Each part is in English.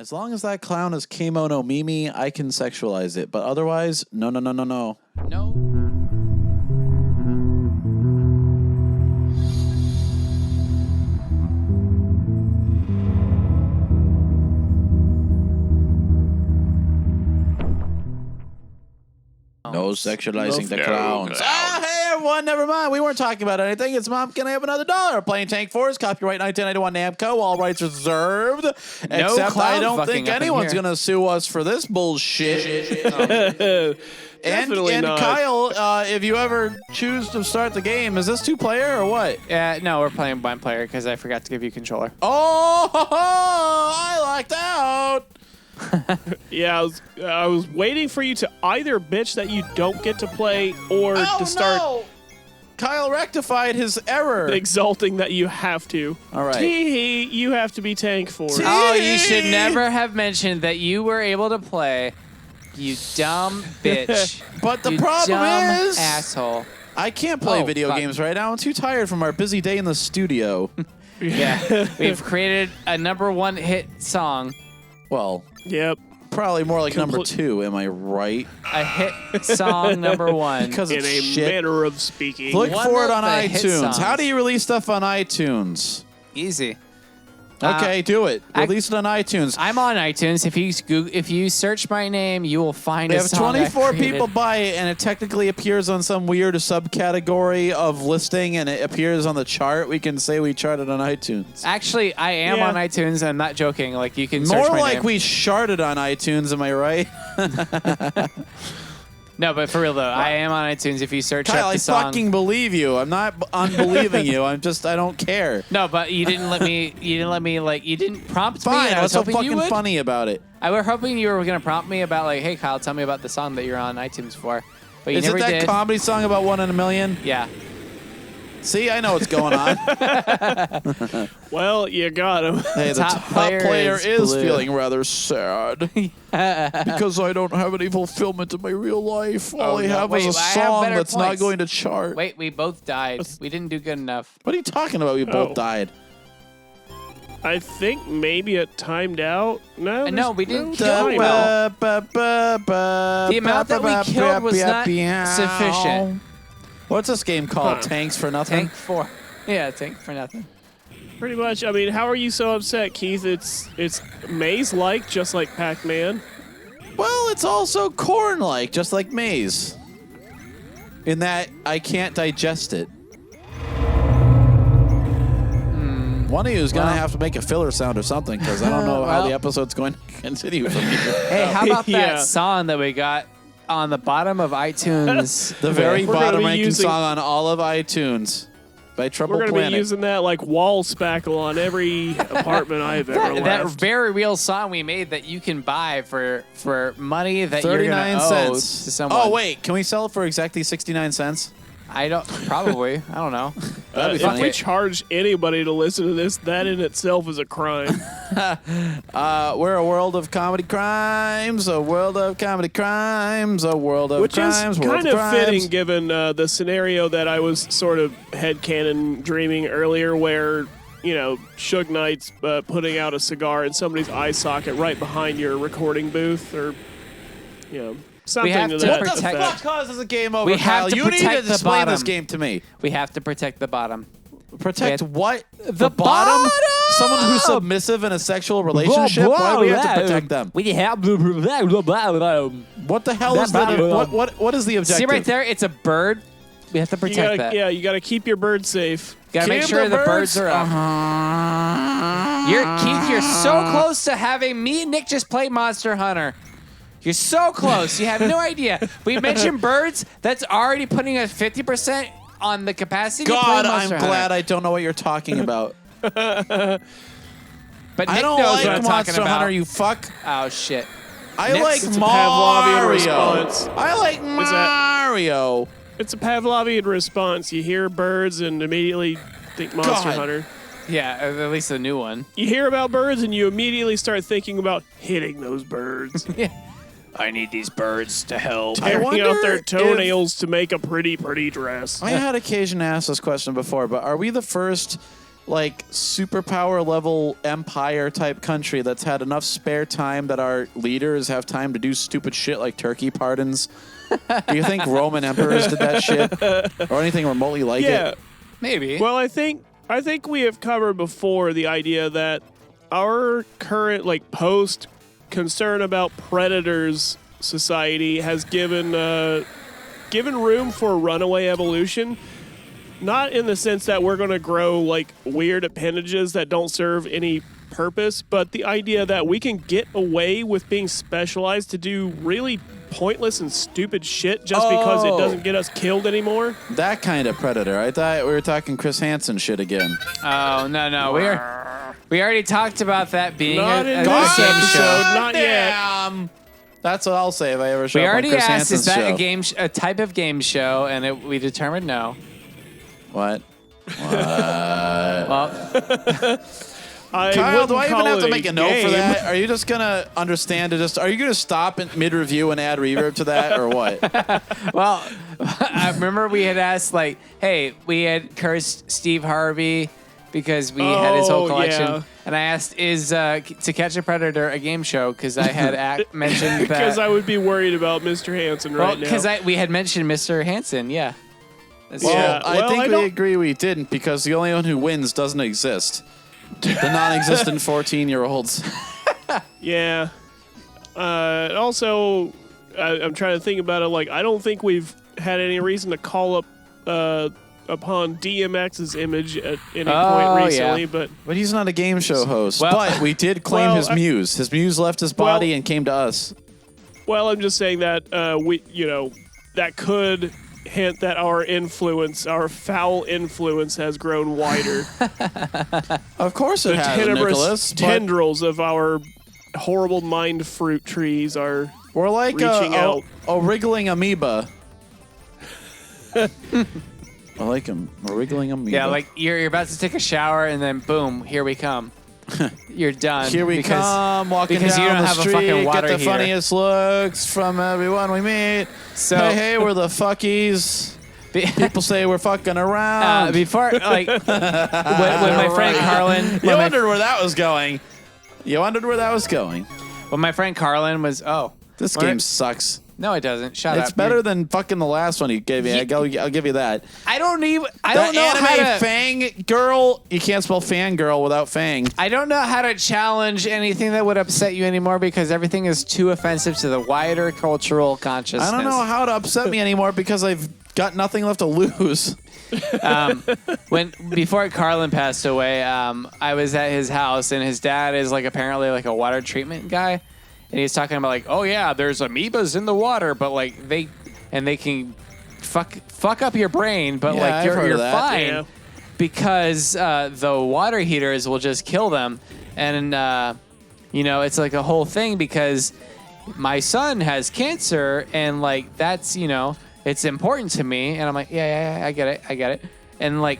As long as that clown is Kimono Mimi, I can sexualize it. But otherwise, no. No. No sexualizing the No clowns. clowns. Hey, everyone, never mind. We weren't talking about anything. It's Mom, Can I Have Another $1? Playing Tank Force, copyright 1991 Namco, all rights reserved. Except I don't think anyone's going to sue us for this bullshit. Definitely and not. Kyle, if you ever choose to start the game, is this 2-player or what? No, we're playing one player because I forgot to give you controller. Oh, I lucked out. Yeah, I was waiting for you to either bitch that you don't get to play or to start No. Kyle rectified his error. exalting that you have to. All right. Tee, you have to be Tank Force. Oh, you should never have mentioned that you were able to play. You dumb bitch. But the You problem dumb is, asshole. I can't play Oh, video fuck. games right now. I'm too tired from our busy day in the studio. Yeah, we've created a #1 hit song. Well, Yep. probably more like number 2. Am I right? A hit song #1. Because In it's a shit. manner of speaking. Look One for of it on the hit iTunes. songs. How do you release stuff on iTunes? Easy. Okay, do it. Release it on iTunes. I'm on iTunes. If you search my name, you will find We a have song 24 I created. people buy it, and it technically appears on some weird subcategory of listing, and it appears on the chart. We can say we charted on iTunes. Actually, I am Yeah. on iTunes. I'm not joking. Like you can search More my like name. we charted on iTunes. Am I right? No, but for real though, I am on iTunes. If you search Kyle, up I the song. fucking believe you. I'm not unbelieving you. I don't care. No, but you didn't let me. You didn't prompt me. Fine. And I was What's so hoping you fucking would. funny about it? I was hoping you were gonna prompt me about like, hey Kyle, tell me about the song that you're on iTunes for. But you Is it never that did. comedy song about 1 in a million? Yeah. See, I know what's going on. Well, you got him. Hey, the Top top player player is is blue. feeling rather sad because I don't have any fulfillment in my real life. All I no. have Wait, is a I have song better that's not points. going to chart. Wait, we both died. We didn't do good enough. What are you talking about? We both died. I think maybe it timed out. No, No, we didn't no kill timeout. The amount that we killed was not sufficient. What's this game called? Huh. Tanks for Nothing? Tank 4. Yeah, tank for nothing. Pretty much. I mean, how are you so upset, Keith? It's maze-like, just like Pac-Man. Well, it's also corn-like, just like maize. In that I can't digest it. One of you is going to have to make a filler sound or something, because I don't know how the episode's going to continue from here. Hey, how about Yeah. that song that we got on the bottom of iTunes? The very We're gonna bottom be ranking using- song on all of iTunes by Trouble We're going to be Planet. using that like wall spackle on every apartment I've ever that left. very real song we made that you can buy for money that you're 39 gonna owe cents. to someone. Oh, wait. Can we sell it for exactly 69 cents? I don't. Probably. I don't know. That'd be If funny. we charge anybody to listen to this, that in itself is a crime. We're a world of comedy crimes, a world of comedy crimes, a world of Which crimes, is world kind of of crimes. fitting given the scenario that I was sort of headcanon dreaming earlier where, you know, Suge Knight's putting out a cigar in somebody's eye socket right behind your recording booth or, you know, something have to to that What the protect- fuck effect. causes a game over, We have Kyle? to You need to protect the explain this bottom. game to me. We have to protect the bottom. Protect We have- what? The bottom? Someone who's submissive in a sexual relationship? Why do we have to protect them? We have to protect the bottom. What the hell is the... What is the objective? See right there? It's a bird. We have to You protect gotta, that. yeah, you got to keep your bird safe. Gotta make Keep sure the birds birds- are up. Keith, you're so close to having me and Nick just play Monster Hunter. You're so close. You have no idea. We mentioned birds. That's already putting us 50% on the capacity to play God, I'm Monster Hunter. glad I don't know what you're talking about. But Nick I don't knows like what I'm talking Monster about. Hunter, you fuck. Oh, shit. I Next, like it's a Pavlovian Mario. response. I like Mario. It's a Pavlovian response. You hear birds and immediately think Monster God. Hunter. Yeah, at least the new one. You hear about birds and you immediately start thinking about hitting those birds. I need these birds to help. I Tearing out wonder their if- toenails to make a pretty, pretty dress. I had occasion to ask this question before, but are we the first like superpower level empire type country that's had enough spare time that our leaders have time to do stupid shit like turkey pardons? Do you think Roman emperors did that shit or anything remotely like it? Maybe. Well, I think we have covered before the idea that our current like post concern about predators society has given room for runaway evolution. Not in the sense that we're going to grow like weird appendages that don't serve any purpose, but the idea that we can get away with being specialized to do really pointless and stupid shit just because it doesn't get us killed anymore. That kind of predator. I thought we were talking Chris Hansen shit again. Oh, no. We already talked about that being not in a this game episode, show. not yet. That's what I'll say if I ever show We up on already Chris asked, Hansen's is that show. a type of game show? And we determined no. What? Well, Kyle, do I even have to make a note for game. that? Are you just going to understand to are you going to stop in mid-review and add reverb to that or what? well, I remember we had asked, like, hey, we had cursed Steve Harvey because we had his whole collection. Yeah. And I asked, is To Catch a Predator a game show? Because I had mentioned that. Because I would be worried about Mr. Hansen right now. Because we had mentioned Mr. Hansen, yeah. Well, I think we don't- agree we didn't because the only one who wins doesn't exist. The non-existent 14-year-olds. Yeah. Also, I'm trying to think about it. Like, I don't think we've had any reason to call up upon DMX's image at any point recently. Yeah. But he's not a game show host. Well- but we did claim his muse. His muse left his body and came to us. well, I'm just saying that that could hint that our foul influence, has grown wider. Of course it The has, Nicholas. but tendrils of our horrible mind fruit trees are We're like reaching out. a wriggling amoeba. I like him. A wriggling amoeba. Yeah, like you're about to take a shower and then boom, here we come. You're done. Here we come, walking because down you don't the have a street, fucking water get the heater. funniest looks from everyone we meet. So- hey, we're the fuckies. People say we're fucking around. Before, like, when my friend Carlin, You wondered where that was going. when my friend Carlin was, This What? game sucks. no, it doesn't. Shut up. It's better than fucking the last one you gave me. I'll give you that. I don't know That how anime to. Fang girl. You can't spell fangirl without Fang. I don't know how to challenge anything that would upset you anymore because everything is too offensive to the wider cultural consciousness. I don't know how to upset me anymore because I've got nothing left to lose. Before Carlin passed away, I was at his house and his dad is like apparently like a water treatment guy, and he's talking about like, oh yeah, there's amoebas in the water, but like they can fuck up your brain, but Yeah, like I've you're heard of that. fine Yeah. because the water heaters will just kill them, and it's like a whole thing because my son has cancer and like that's it's important to me, and I'm like, yeah, I get it. And like,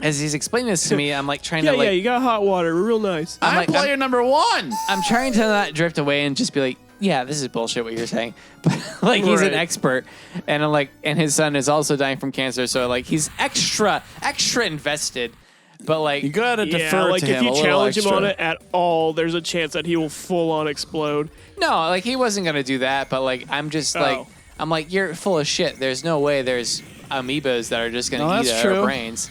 as he's explaining this to me, I'm like trying to like, you got hot water. We're real nice. I'm like- player number one. I'm trying to not drift away and just be like, yeah, this is bullshit what you're saying. But like, he's an Right. expert, and I'm like, and his son is also dying from cancer, so like, he's extra invested. But like, You gotta defer like to if him a you little challenge him extra. on it at all, there's a chance that he will full on explode. no, like he wasn't gonna do that. But like, I'm just like, I'm like, you're full of shit. There's no way there's amoebas that are just gonna No, eat that's at our true. brains.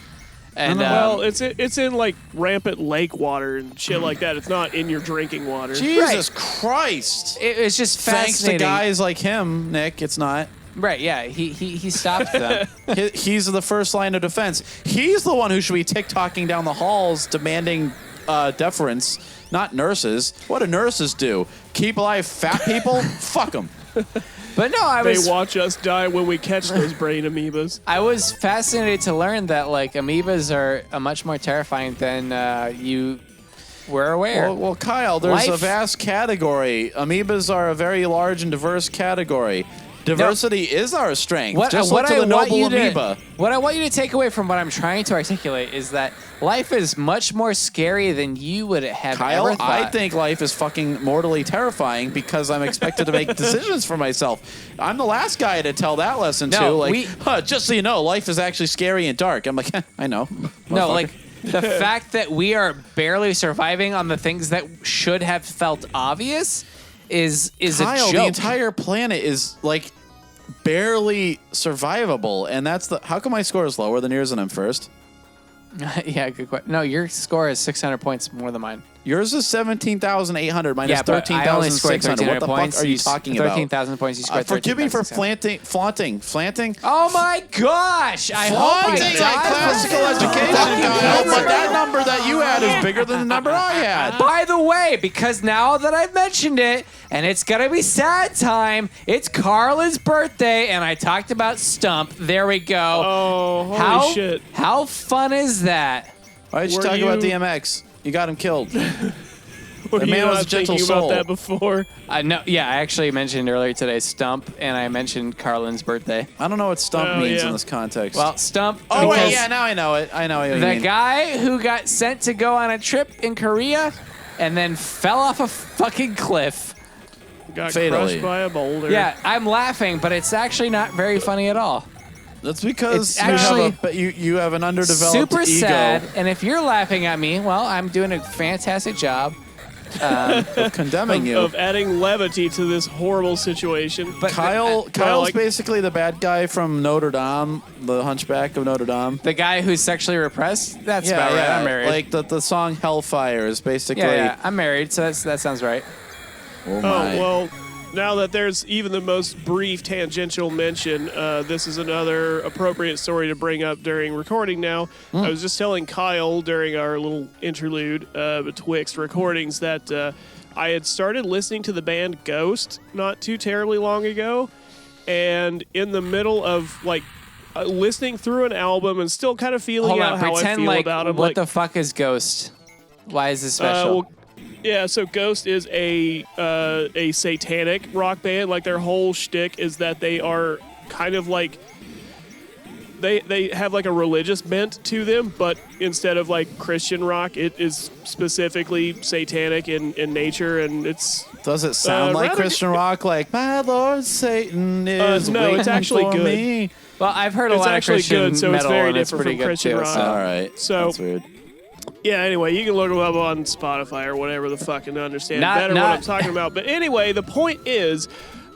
And Well, it's in like rampant lake water and shit like that. It's not in your drinking water. Jesus Christ. it's just Thanks to fascinating. guys like him, Nick, it's not. Right? Yeah, he stopped them. He's the first line of defense. He's the one who should be tick-tocking down the halls demanding deference, not nurses. What do nurses do? Keep alive fat people? Fuck them. But no, They watch us die when we catch those brain amoebas. I was fascinated to learn that like amoebas are much more terrifying than you were aware. Well, Kyle, there's a Life- vast category. Amoebas are a very large and diverse category. Diversity is our strength. Just look to the noble amoeba. What I want you to take away from what I'm trying to articulate is that life is much more scary than you would have Kyle, ever thought. I think life is fucking mortally terrifying because I'm expected to make decisions for myself. I'm the last guy to tell that lesson No, to. Like, just so you know, life is actually scary and dark. I'm like, I know. No, Motherfucker. like the fact that we are barely surviving on the things that should have felt obvious is Kyle, a joke. the entire planet is like barely survivable, and that's the. How come my score is lower than yours and I'm first? Yeah, good question. No, your score is 600 points more than mine. Yours is 17,800 minus 13,600. What the fuck are you talking about? 13,000 points. You scored. Forgive me for flaunting. Oh my gosh! I hope I Flaunting die classical education, Kyle, but that number that you had is bigger than the number I had. By the way, because now that I've mentioned it, and it's gonna be sad time, it's Carla's birthday, and I talked about Stump. There we go. Oh, holy shit. How fun is that? Why did you talk about DMX? You got him killed. Were The you man was not a gentle thinking soul. about that before? No, yeah, I actually mentioned earlier today Stump, and I mentioned Carlin's birthday. I don't know what stump Oh, means yeah. in this context. Well, Stump. oh, wait, because yeah, now I know it. I know what you the mean. guy who got sent to go on a trip in Korea and then fell off a fucking cliff. Got Fatally. crushed by a boulder. Yeah, I'm laughing, but it's actually not very funny at all. That's because It's actually you have an underdeveloped Super ego. sad. And if you're laughing at me, well, I'm doing a fantastic job. Of condemning you. Of adding levity to this horrible situation. But Kyle's like- basically the bad guy from Notre Dame, the Hunchback of Notre Dame. the guy who's sexually repressed, that's about right. I'm married. Like the song Hellfire is basically. yeah, I'm married, so that sounds right. Oh Oh, my. well, now that there's even the most brief tangential mention, this is another appropriate story to bring up during recording now. I was just telling Kyle during our little interlude betwixt recordings that I had started listening to the band Ghost not too terribly long ago. And in the middle of, like, listening through an album and still kind of feeling Hold out on, how I pretend feel like about him. what like, the fuck is Ghost? Why is this special? well, yeah, so Ghost is a satanic rock band. Like, their whole shtick is that they are kind of like they have like a religious bent to them, but instead of like Christian rock, it is specifically satanic in nature, and it's Does it sound like rather- Christian rock? Like, my Lord Satan is no, it's waiting actually for good. me. Well, I've heard a it's lot of actually Christian good, so it's metal, very and it's different pretty from good Christian too. rock. So. All right. So- That's weird. Yeah, anyway, you can look them up on Spotify or whatever the fuck and understand Not- better what not- I'm talking about. But anyway, the point is,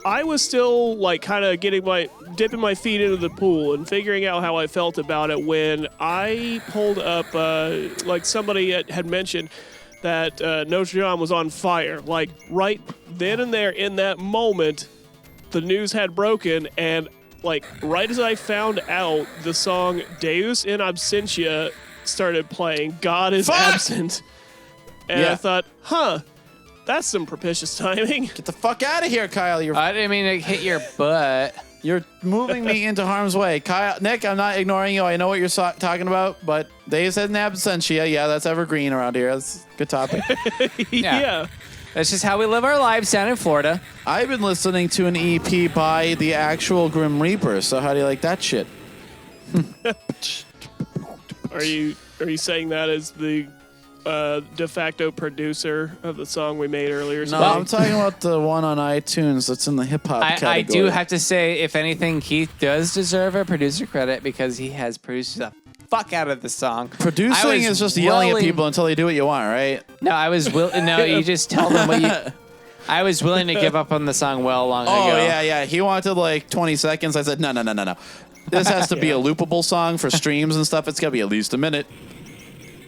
I was still like kind of dipping my feet into the pool and figuring out how I felt about it when I pulled up, like somebody had mentioned that Notre Dame was on fire. Like right then and there in that moment, the news had broken, and like right as I found out, the song Deus in Absentia started playing. God is Fuck! absent. And Yeah. I thought, that's some propitious timing. Get the fuck out of here, Kyle. I didn't mean to hit your butt. You're moving me into harm's way. Kyle, Nick, I'm not ignoring you. I know what you're talking about, but they said in absentia. Yeah, that's evergreen around here. That's a good topic. Yeah. That's just how we live our lives down in Florida. I've been listening to an EP by the actual Grim Reaper, so how do you like that shit? Are you saying that as the de facto producer of the song we made earlier No, today? I'm talking about the one on iTunes that's in the hip hop category. I do have to say, if anything, Keith does deserve a producer credit because he has produced the fuck out of the song. Producing is just yelling at people until they do what you want, right? No, I was no. You just tell them what you. I was willing to give up on the song long ago. Oh, yeah. He wanted like 20 seconds. I said, no. This has to be a loopable song for streams and stuff. It's got to be at least a minute.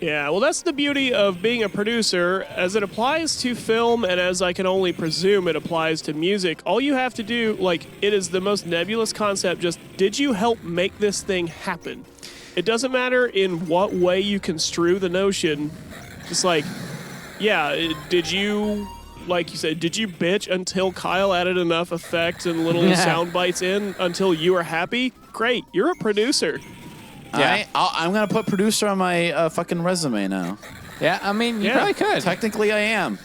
Yeah, well, that's the beauty of being a producer. As it applies to film, and as I can only presume it applies to music, all you have to do, like, it is the most nebulous concept. Just, did you help make this thing happen? It doesn't matter in what way you construe the notion. Just like, yeah, did you, like you said, did you bitch until Kyle added enough effects and little sound bites in until you were happy? Great, you're a producer. Yeah. I'm going to put producer on my fucking resume now. Yeah, I mean, you Yeah. probably could. Technically, I am.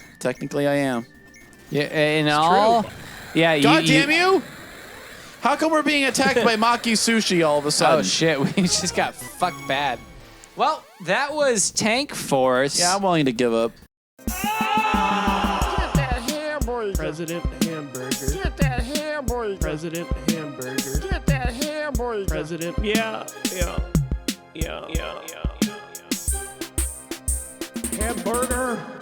Yeah, in all. true. Yeah. God damn you! How come we're being attacked by Maki Sushi all of a sudden? Oh shit, we just got fucked bad. Well, that was Tank Force. Yeah, I'm willing to give up. President Hamburger. Get that hamburger. President Hamburger. Get that hamburger. President. Yeah. Hamburger.